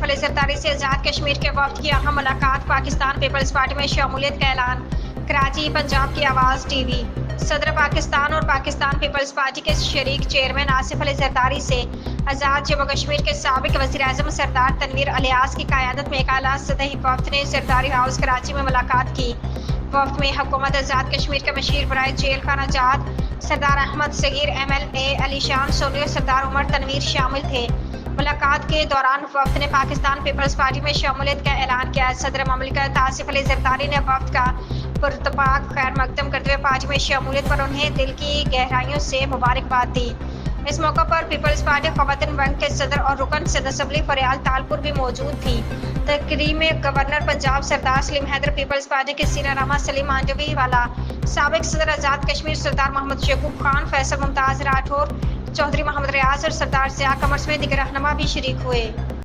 علی زرداری سے آزاد کشمیر کے وفد کی اہم ملاقات، پاکستان پیپلز پارٹی میں شمولیت کا اعلان۔ کراچی، پنجاب کی آواز ٹی وی۔ صدر پاکستان اور پاکستان پیپلز پارٹی کے شریک چیئرمین آصف علی زرداری سے آزاد جموں کشمیر کے سابق وزیر اعظم سردار تنویر الیاس کی قیادت میں ایک اعلیٰ سطحی وفد نے زرداری ہاؤس کراچی میں ملاقات کی۔ وفد میں حکومت آزاد کشمیر کے مشیر برائے جیل خانہ جات سردار احمد صغیر، M L A Ali Shan سولی اور سردار عمر تنویر شامل تھے۔ ملاقات کے دوران وفد نے پاکستان پیپلز پارٹی میں شمولیت کا اعلان کیا۔ صدر مملکت آصف علی زرداری نے وفد کا پرتپاک خیر مقدم کرتے ہوئے پارٹی میں شمولیت پر انہیں دل کی گہرائیوں سے مبارکباد دی۔ اس موقع پر پیپلز پارٹی خواتین ونگ کے صدر اور رکن صدر اسمبلی فریال تالپور بھی موجود تھی۔ تقریب میں گورنر پنجاب سردار سلیم حیدر، پیپلز پارٹی کے سینئر رہنما سلیم مانجوی والا، سابق صدر آزاد کشمیر سردار محمد شگوف خان، فیصل ممتاز راٹھور، چودھری محمد ریاض اور سردار ضیاء قمر سمیت دیگر رہنما بھی شریک ہوئے۔